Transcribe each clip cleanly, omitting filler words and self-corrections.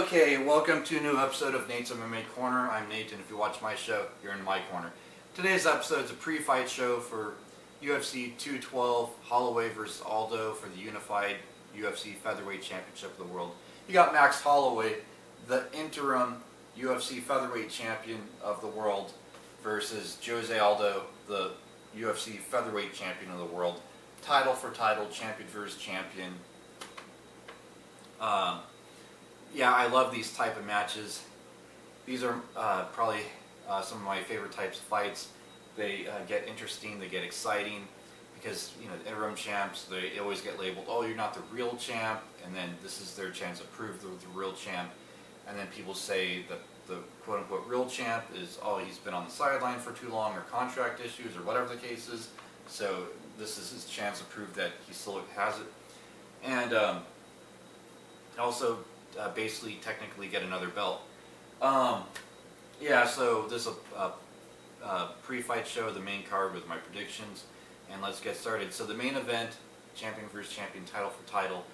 Okay, welcome to a new episode of Nate's MMA Corner. I'm Nate, and if you watch my show, you're in my corner. Today's episode is a pre-fight show for UFC 212, Holloway versus Aldo for the unified UFC Featherweight Championship of the world. You got Max Holloway, the interim UFC Featherweight Champion of the world, versus Jose Aldo, the UFC Featherweight Champion of the world. Title for title, champion versus champion. Yeah, I love these type of matches. These are probably some of my favorite types of fights. They get interesting, they get exciting, because interim champs, they always get labeled, oh, you're not the real champ, and then this is their chance to prove they're the real champ. And then people say that the quote-unquote real champ is, oh, he's been on the sideline for too long, or contract issues, or whatever the case is. So this is his chance to prove that he still has it. And also basically technically get another belt. Yeah, so this is a pre-fight show, the main card with my predictions, and let's get started. So the main event, champion versus champion, title for title.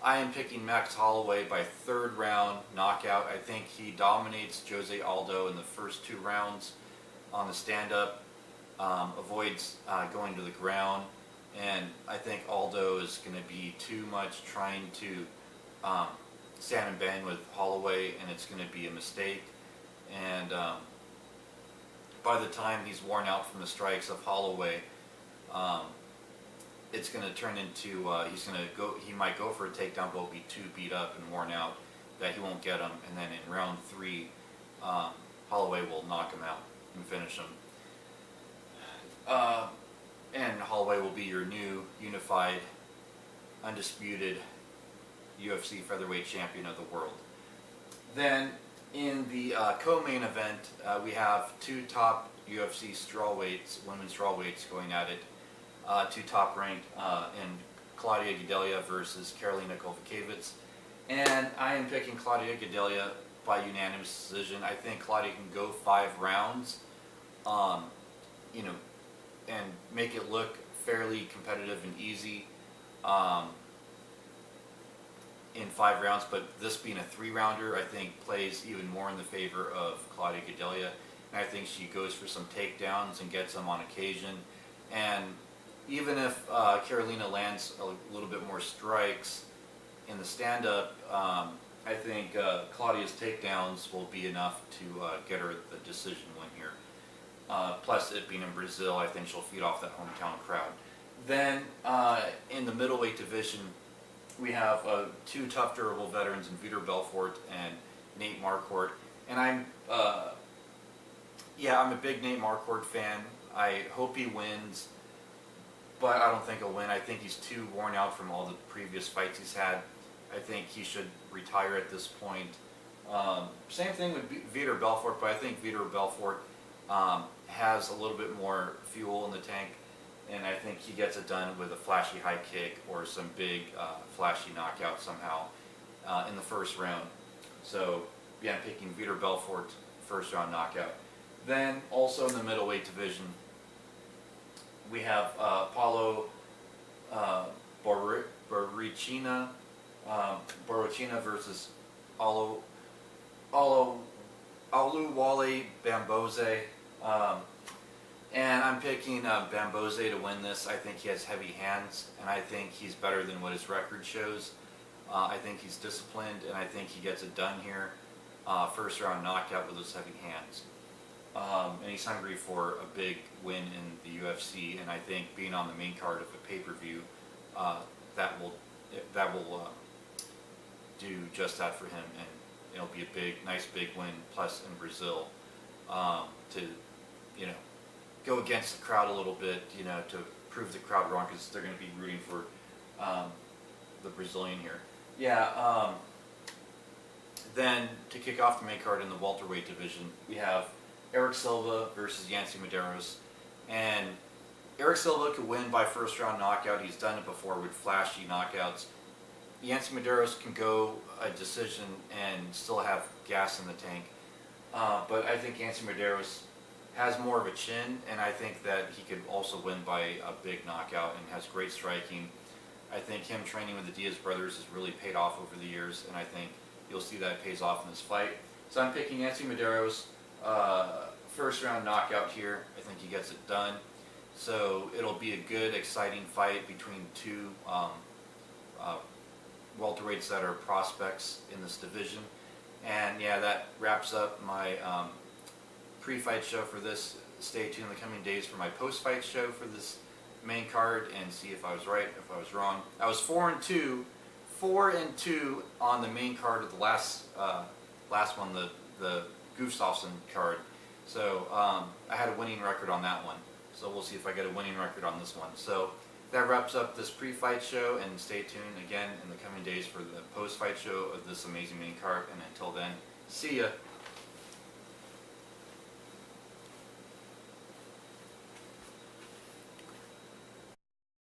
I am picking Max Holloway by third round knockout. I think he dominates Jose Aldo in the first 2 rounds on the stand-up, avoids going to the ground, and I think Aldo is going to be too much trying to stand and bang with Holloway, and it's going to be a mistake. And by the time he's worn out from the strikes of Holloway, it's going to turn into he might go for a takedown, but will be too beat up and worn out that he won't get him. And then in round 3, Holloway will knock him out and finish him. And Holloway will be your new unified, undisputed UFC Featherweight Champion of the world. Then in the co-main event, we have 2 top UFC strawweights, women's strawweights, going at it. 2 top ranked in Claudia Gadelha versus Karolina Kowalkiewicz. And I am picking Claudia Gadelha by unanimous decision. I think Claudia can go 5 rounds, and make it look fairly competitive and easy. In 5 rounds, but this being a 3-rounder, I think plays even more in the favor of Claudia Gadelha. And I think she goes for some takedowns and gets them on occasion. And even if Karolina lands a little bit more strikes in the stand-up, I think Claudia's takedowns will be enough to get her the decision win here. Plus, it being in Brazil, I think she'll feed off that hometown crowd. Then in the middleweight division, we have 2 tough, durable veterans in Vitor Belfort and Nate Marquardt. And I'm a big Nate Marquardt fan. I hope he wins, but I don't think he'll win. I think he's too worn out from all the previous fights he's had. I think he should retire at this point. Same thing with Vitor Belfort, but I think Vitor Belfort has a little bit more fuel in the tank. And I think he gets it done with a flashy high kick or some big flashy knockout somehow in the first round. So yeah, I'm picking Vitor Belfort first round knockout. Then also in the middleweight division, we have Paulo Borrachina versus Oluwale Bambose. And I'm picking Bambose to win this. I think he has heavy hands, and I think he's better than what his record shows. I think he's disciplined, and I think he gets it done here. First round knockout with those heavy hands. And he's hungry for a big win in the UFC, and I think being on the main card of a pay-per-view, that will do just that for him, and it'll be a nice big win, plus in Brazil, to go against the crowd a little bit, to prove the crowd wrong, because they're going to be rooting for the Brazilian here. Yeah. Then to kick off the main card in the welterweight division, we have Eric Silva versus Yancy Medeiros, and Eric Silva could win by first round knockout. He's done it before with flashy knockouts. Yancy Medeiros can go a decision and still have gas in the tank, but I think Yancy Medeiros has more of a chin, and I think that he could also win by a big knockout, and has great striking. I think him training with the Diaz brothers has really paid off over the years, and I think you'll see that it pays off in this fight. So I'm picking Anthony Medeiros first round knockout here. I think he gets it done. So it'll be a good, exciting fight between two welterweights that are prospects in this division. And yeah, that wraps up my pre-fight show for this. Stay tuned in the coming days for my post-fight show for this main card and see if I was right, if I was wrong. I was 4-2 on the main card of the last one, the Gustafsson card. So I had a winning record on that one. So we'll see if I get a winning record on this one. So that wraps up this pre-fight show, and stay tuned again in the coming days for the post-fight show of this amazing main card. And until then, see ya.